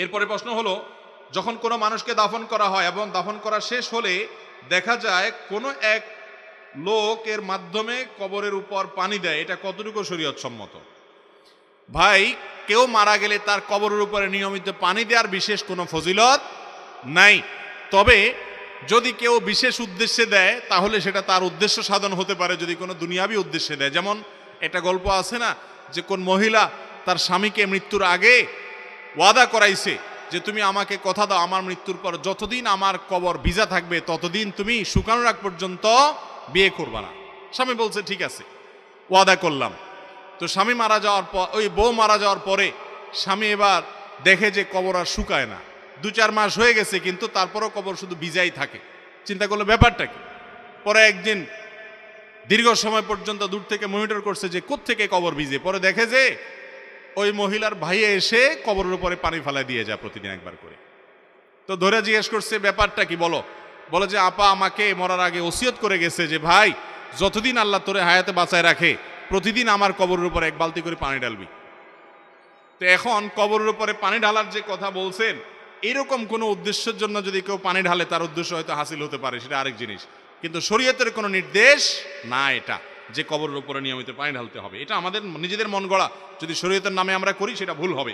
এরপরে প্রশ্ন হলো, যখন কোনো মানুষকে দাফন করা হয় এবং দাফন করা শেষ হলে দেখা যায় কোনো এক লোকের মাধ্যমে কবরের উপর পানি দেয়, এটা কতটুকু শরীয়ত সম্মত? ভাই, কেউ মারা গেলে তার কবরের উপরে নিয়মিত পানি দেওয়ার বিশেষ কোনো ফজিলত নাই। তবে যদি কেউ বিশেষ উদ্দেশ্যে দেয় তাহলে সেটা তার উদ্দেশ্য সাধন হতে পারে, যদি কোনো দুনিয়াবি উদ্দেশ্যে দেয়। যেমন একটা গল্প আছে না, যে কোন মহিলা তার স্বামীকে মৃত্যুর আগে ওয়াদা করাইছে যে তুমি আমাকে কথা দাও, আমার মৃত্যুর পর যতদিন আমার কবর ভিজা থাকবে ততদিন তুমি শুকানোর আগ পর্যন্ত বিয়ে করবা না। স্বামী বলছে ঠিক আছে, ওয়াদা করলাম। তো স্বামী মারা যাওয়ার পর, ওই বউ মারা যাওয়ার পরে স্বামী এবার দেখে যে কবর আর শুকায় না, 2-4 মাস হয়ে গেছে কিন্তু তারপরও কবর শুধু ভিজাই থাকে। চিন্তা করলো ব্যাপারটা কি। পরে একদিন দীর্ঘ সময় পর্যন্ত দূর থেকে মনিটর করছে যে কোত্থেকে কবর ভিজে। পরে দেখে যে ওই মহিলার ভাইয়ে এসে কবরের উপরে পানি ফেলা দিয়ে যায় প্রতিদিন একবার করে। তো ধরে জিজ্ঞেস করছে ব্যাপারটা কি বলো। বলে যে আপা আমাকে মরার আগে ওসিয়ত করে গেছে যে ভাই যতদিন আল্লাহ তোরে হায়াতে বাঁচায় রাখে প্রতিদিন আমার কবরের উপরে 1 বালতি করে পানি ঢালবি। তো এখন কবরের উপরে পানি ঢালার যে কথা বলছেন, এরকম কোনো উদ্দেশ্যের জন্য যদি কেউ পানি ঢালে তার উদ্দেশ্য হয়তো হাসিল হতে পারে, সেটা আরেক জিনিস। কিন্তু শরীয়তের কোনো নির্দেশ না এটা যে কবরের উপরে নিয়মিত পানি ঢালতে হবে। এটা আমাদের নিজেদের মন গড়া, যদি শরীয়তের নামে আমরা করি সেটা ভুল হবে।